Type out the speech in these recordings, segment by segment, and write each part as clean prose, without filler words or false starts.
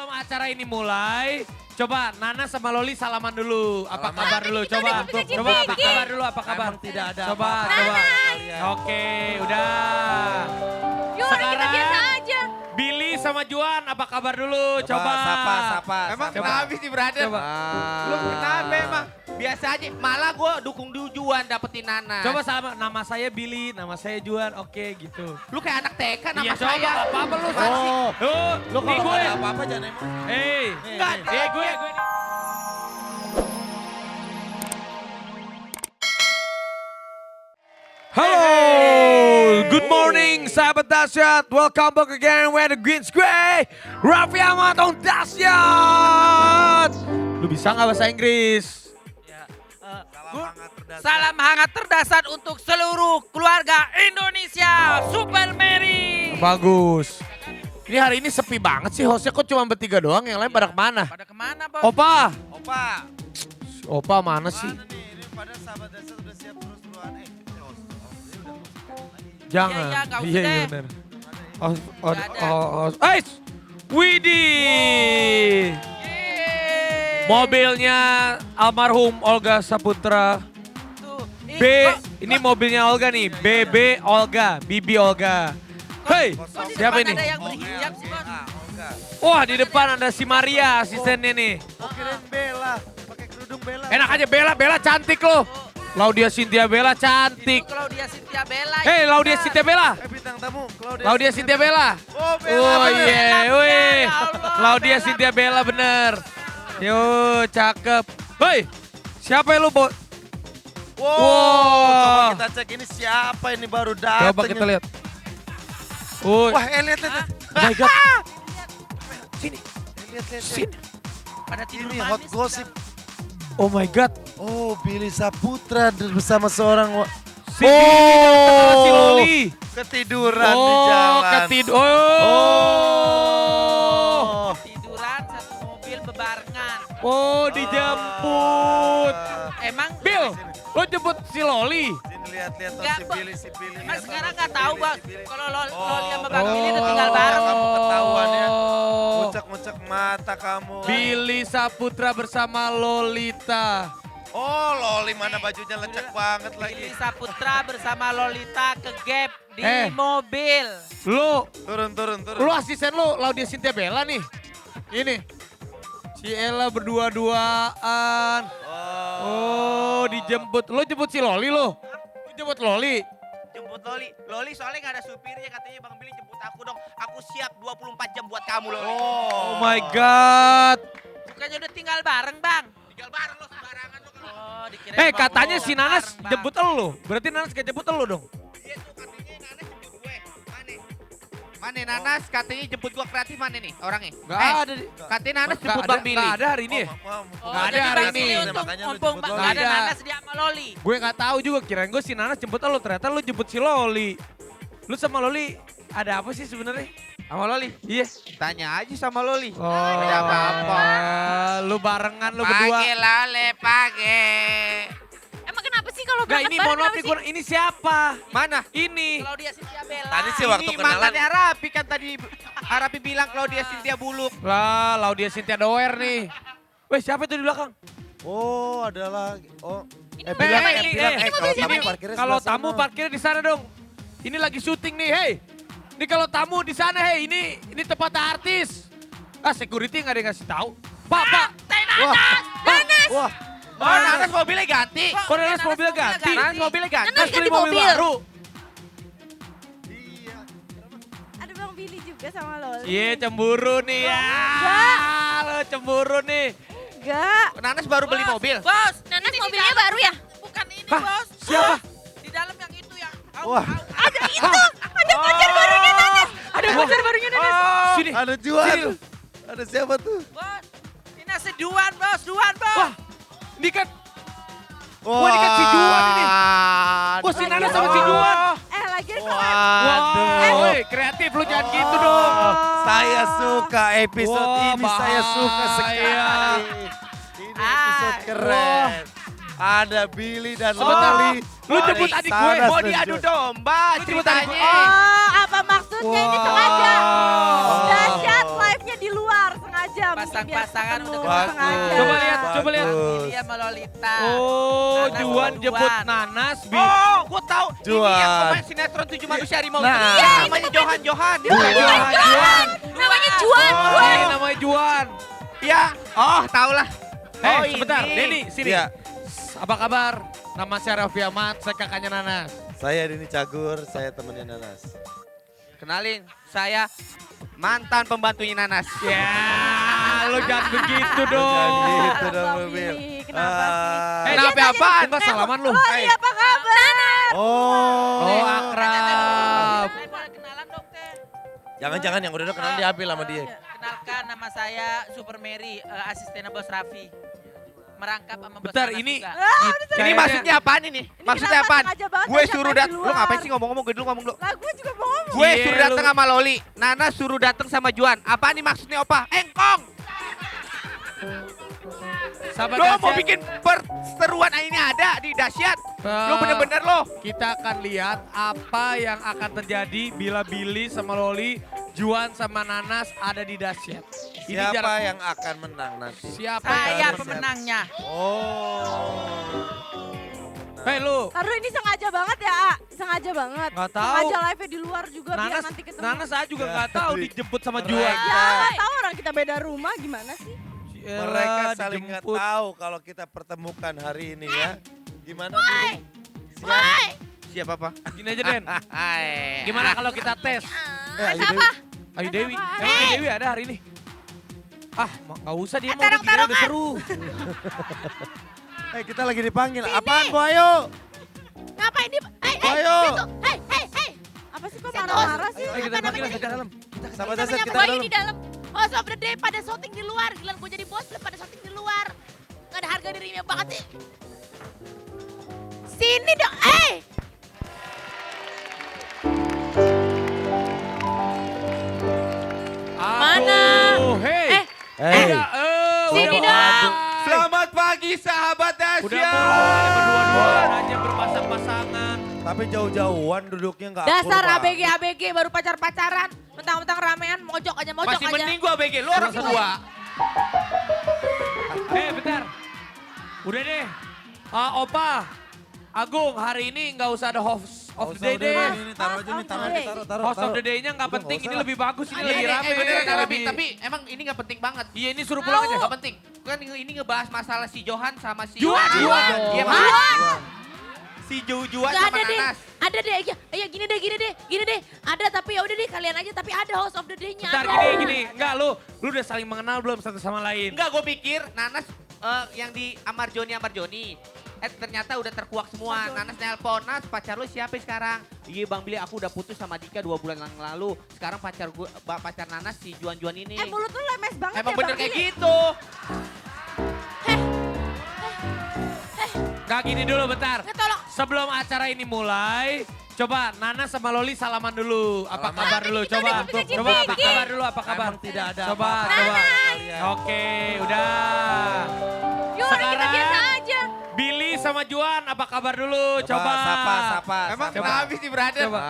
Sebelum acara ini mulai, coba Nana sama Loli salaman dulu. Apa kabar dulu? kita Coba. udah bisa Coba apa cium-cium. kabar dulu? Apa kabar? Emang tidak ada Coba, apa-apa. coba. Kalian. Oke, udah. Yuk kita Sekarang biasa aja. Billy sama Juan, apa kabar dulu? Coba. Sapa. Emang sapa. kenapa sih brother? Coba. Lu kenapa emang? Biasa aja, malah gue dukung Juan dapetin Nana. Coba sama, nama saya Billy, nama saya Juan, oke gitu. Lu kayak anak TK nama Iya coba, saya. gak apa-apa lu. Oh. Lu Lu kalau gue. ada apa-apa jangan emosi. Hei, Enggak, gue. Halo, good morning sahabat dahsyat. Welcome back again with the Green Square. Raffi Ahmad on dahsyat. Lu bisa nggak bahasa Inggris? Salam hangat terdasar untuk seluruh keluarga Indonesia. Super Mary. Bagus. Ini hari ini sepi banget sih, hostnya kok cuma bertiga doang, yang lain pada kemana? Pada kemana bos? Opa, Opa. Opa mana sih? Mana nih? Ini pada sahabat dasar udah siap terus-terusan. Jangan. Iya, nggak usah deh. bener. Nggak ada. Widih. Yeay. Mobilnya almarhum Olga Saputra. Tuh. Ini mobilnya Olga nih, BB Olga, Bibi Olga. Hei, Kok di siapa depan ini? ada yang berhijab sih bos? Wah, di depan ada si Maria, asistennya nih. Oh kirain Bella, pakai kerudung Bella. Enak aja Bella cantik loh. Laudia Cynthia Bella cantik. Itu Claudia Cynthia Bella. Hei, Laudia Cynthia Bella. Bintang tamu, Laudia Cynthia Bella. Oh Bella. Oh bener. iya, wih. Ya Allah, Laudia Bella. Cynthia Bella bener. Yo, cakep. Hei, siapa lu, Bo? Wow. Wow. Coba kita cek ini siapa ini baru datang. Coba kita lihat. Oh, Wah, lihat. oh my God. Sini, Lihat. sini. Pada tidur Ini manis. hot gossip. Oh my God. Oh, Billy Saputra bersama seorang Si si Loli. ketiduran di jalan. ketidur. Oh. Tiduran satu mobil bebarengan. Oh, dijemput. Emang Bill, lo jemput si Loli. Sini lihat tuh Nggak, si Bang. Billy. Emang Lihat sekarang tuh, nggak si tahu Billy, bang. si Billy. Kalau Loli sama Oh. Bang Billy udah tinggal bareng. Kamu ketahuan ya. Oh. Mucek mata kamu. Billy Saputra bersama Lolita. Oh, Loli mana bajunya lecek banget Billy lagi. Saputra bersama Lolita ke Gap di mobil. Lu Turun. Lu asisten lu Laudia Cynthia Bella nih. Ini. Si Ella berdua-duaan. Oh, dijemput. Lu jemput si Loli lu. Lu jemput Loli. Jemput Loli soalnya gak ada supirnya, katanya Bang Billy jemput aku dong. Aku siap 24 jam buat kamu Loli. Oh my God. Bukannya udah tinggal bareng bang? Tinggal bareng lo sembarangan lo kalau. Oh dikira. Katanya si Nanas jemput elu. Berarti Nanas gak jemput elu dong. Iya tuh katanya Nanas jemput gue. Mana Nanas katanya jemput gue kreatif mana nih orangnya? Gak ada. Katanya Nanas Gak jemput ada, Bang Billy. gak ada hari ini ya? Nggak ada hari ini. Makanya lu Mumpung jemput nggak Loli. ada Nggak ada. Nanas dia sama Loli. Gue gak tahu juga, kirain gue si Nanas jemput elu. Ternyata lu jemput si Loli. Lu sama Loli ada apa sih sebenarnya? Sama Loli? Iya. Tanya aja sama Loli. Oh, Ada apa-apa. Lu barengan lu berdua. Page Lale, page. Emang kenapa sih kalau Gak, berangkat ini bareng mohon maaf kenapa nih, sih? ini siapa? Mana? Ini. Claudia Cynthia Bella. Tadi sih waktu Ini kenalan. mantannya Arapi kan tadi. Arapi bilang Claudia Cynthia Buluk. Lah, Laudia Cynthia Doer nih. Weh, siapa itu di belakang? Oh, adalah Ini Eh, mobil bilang, siapa eh, nih? eh, Ini mobil siapa nih? Kalau tamu parkirnya di sana dong. Ini lagi syuting nih, hei. Ini kalau tamu di sana, hei. Ini tempat artis. Security nggak ada yang ngasih tahu. Pak. Wah, Oh, Nanas mobilnya ganti. Kok Nanas mobilnya ganti? Nanas mobilnya ganti. Nanas beli ganti mobil mobil. baru. iya. Ada Bang Billy juga sama Loli. Iya, cemburu nih ya. Enggak. Lo cemburu nih. Enggak. Nanas baru beli mobil. Bos, Nanas ini di mobilnya dalam. baru ya? Bukan ini Hah? bos. Siapa? Di dalam yang itu ya. Wah. Ada itu. Ada pacar barunya Nanas. Ada pacar barunya Nanas. Sini. Ada Juan. Sini lu. Ada siapa tuh? Bos, ini nasi Duan bos, Duan bos. Wah, ini kan. Wah, ini kan si Juan ini. Wah, si Nanas sama si Juan. Lagi kelas. Waduh. Woi, kreatif lu jangan gitu dong. Saya suka episode Wah, ini, saya suka sekali. bahaya. Ini episode keren. Ada Billy dan Sebentar, Loli. lu jemput adik gue, Sanas mau dan Diadu Juan. domba Lu jemput adik gue. ceritanya. Oh, apa maksudnya ini sengaja? Wow. Dahsyat live-nya di luar sengaja sekarang biar pasangan ketemu, udah Bagus. sengaja. Coba lihat, coba lihat. Bagus. Billy sama Lolita. Oh, Nanas Juan sama jemput Juan. Nanas. Oh, gue tahu. Ini Juan. yang pemain sinetron 7 manusia harimau. Nah. Iya, namanya Johan. Juan. Namanya Juan. Ini namanya Juan. Iya. Oh, tau lah. Oh, Sebentar, ini. Denny, sini. Iya. Apa kabar? Nama saya Raffi Ahmad, saya kakaknya Nanas. Saya Dini Cagur, saya temennya Nanas. Kenalin, saya mantan pembantunya Nanas. Ya, lo jangan begitu Jangan dong. gitu dong, Bang Mobil. Billy, kenapa sih? Kenapa Dia apaan? tanya- Enggak salaman lu. Loli apa kabar? Oh. Oh, akrab. Kenalan dong teh. Jangan-jangan yang udah kenal diambil sama dia. Kenalkan nama saya Super Mary, asisten Bos Raffi. Merangkap sama Bos Bentar, Nanas ini juga. Ini kayaknya- maksudnya apaan ini? Maksudnya kenapa apaan? sengaja banget Gue ajak suruh main di datang. Lu luar? ngapain sih ngomong-ngomong? Gue dulu ngomong dulu. Lah gue juga mau ngomong. Gue Iya, suruh lu. datang sama Loli. Nana suruh datang sama Juan. Apaan nih maksudnya opa? Engkong. Sahabat Lo mau dahsyat, bikin perseteruan ini ada di dahsyat. Lo eh, bener-bener lo. Kita akan lihat apa yang akan terjadi bila Billy sama Loli, Juan sama Nanas ada di dahsyat. Ini Siapa jarak- yang akan menang nanti? Siapa Saya yang pemenangnya. Oh. Hei lu, Taruh ini sengaja banget ya, A. Sengaja banget. Nggak tahu. Sengaja live di luar juga biar Nanas, nanti ketemu. Nanas saya juga Ya, nggak tahu tapi dijemput sama mereka- Juan. Ya nggak tahu orang kita beda rumah gimana sih? Mereka Yalah, saling nggak dijemput. tahu kalau kita pertemukan hari ini ya. Gimana Billy? Siapa apa? Gini aja Den, Hai. gimana kalau kita tes? Ayo Dewi. Ayu Dewi, Apaan? emang Ayu Dewi ada hari ini? Ah, nggak usah dia mau udah udah seru. Kita lagi dipanggil. Apaan Bu Ayu? Ngapain di? Ayo. Apa sih kok marah-marah sih? Ayo kita panggil kita dalam. Sahabat dahsyat kita Boy dalam. di dalam. Oh, Sob the Day pada syuting di luar. Gila, gue jadi bos pada syuting di luar. Gak ada harga dirinya banget sih. Sini dong, Mana? Aduh, hei. Hey. Udah, Sini udah. dong. Selamat pagi sahabat Udah dahsyat. mulai berdua-duaan aja berpasang-pasangan. Tapi jauh-jauhan duduknya nggak akur Dasar banget. ABG baru pacar-pacaran. Mentang-mentang ramean mojok aja. Masih mending gua BG, lu orang tua. Bentar. Udah deh. Opa, Agung, hari ini nggak usah ada host of the day deh. Ini taruh aja nih, taruh aja, taruh. Host of the day-nya nggak Udah, penting, nggak ini usah. lebih bagus, ini Ini lebih rame. beneran lebih- lebih, tapi emang ini gak penting banget. Iya, ini suruh pulang aja. Gak penting. Kan ini ngebahas masalah si Johan sama si Juan. Iya, Juan. Mas. Si Juan Gak sama ada deh. Nanas. Ada deh. Ya gini deh. Ada tapi ya udah deh kalian aja. Tapi ada host of the day-nya. Bentar, ada. gini. Enggak, lu udah saling mengenal belum satu sama lain? Enggak, gue pikir Nanas yang di Amarjoni. Ternyata udah terkuak semua. Nanas nelpon, Nas pacar lu siapa sekarang? Iya Bang Billy, aku udah putus sama Dika 2 bulan yang lalu. Sekarang pacar Nanas si Juan ini. Mulut lu lemes banget Emang ya bener Bang kayak Billy. gitu. Nggak, gini dulu bentar. Nggak, tolong. Sebelum acara ini mulai, coba Nana sama Loli salaman dulu. Apa Salaman. kabar dulu? Kita Coba. udah bisa Coba apa cipikin. kabar dulu? Apa kabar? Emang tidak ada Coba, apa-apa. coba. Kalian. Oke, udah. Yaudah kita biasa aja. Billy sama Juan, apa kabar dulu? Coba. Sapa. Emang sapa. kenapa sih brother? Coba.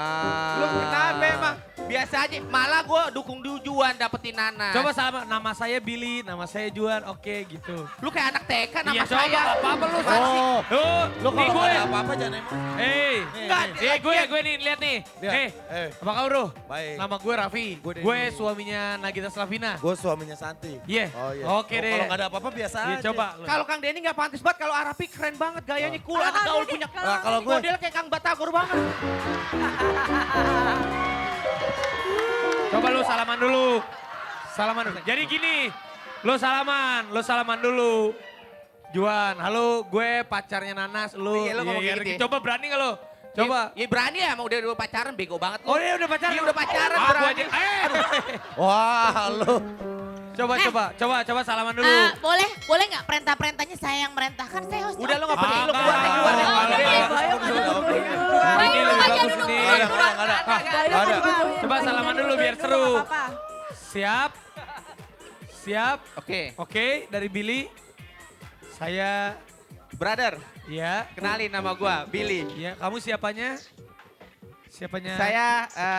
Lu kenapa emang? Biasa aja, malah gue dukung Juan dapetin Nanas. Coba salaman. Nama saya Billy, nama saya Juan. Oke, gitu. Lu kayak anak TK nama Iya, coba. saya. Nggak apa-apa lu. Oh. Lu Lu kalau gue. ada apa-apa jangan emosi. Hei. Nggak, Gue nih, lihat nih. Lihat. Hei, apa kabar bro? Baik. Nama gue Raffi. Gue Denny. Gue suaminya Nagita Slavina. Gue suaminya Santi. Iya. Oh iya. Oke deh. Kalau nggak ada apa-apa biasa Iya, aja. coba. Kalau Kang Denny nggak pantas banget, kalau Arapi keren banget, gayanya cool, Kalau anak Kang gaul Denny, punya. Nah, kalau gue Model kayak Kang Batagor banget. Coba lu salaman dulu. Salaman dulu. Jadi gini, lu salaman dulu. Juan, halo gue pacarnya Nanas, lu. Iya, lu ngomong kayak gitu ya. Coba berani gak lu? Coba. Ya berani ya, emang udah pacaran, bego banget lu. Oh dia udah pacaran? Iya, udah pacaran, Ah, berani. gua aja. Wah, lu. Coba salaman dulu. Boleh nggak perintah-perintahnya saya yang merintahkan? Saya host. Udah lu nggak perlu, lu Ah, keluar deh, nggak, keluar deh. nggak, nggak, nggak. Bayu nggak ada Oke. Ini Bayu lebih aja bagus duduk, nih. duduk, duduk. Nggak ada. Bayu Ada. nggak Coba salaman dulu biar seru. Siap? Siap? Oke, Oke, dari Billy. Saya, brother, ya. kenalin nama gua, Billy. Ya, kamu siapanya? Siapanya? Saya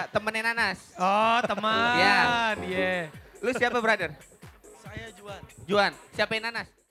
temennya Nanas. Oh, teman. Iya. Iya. Lu siapa, brother? Saya Juan. Juan, siapa yang nanas?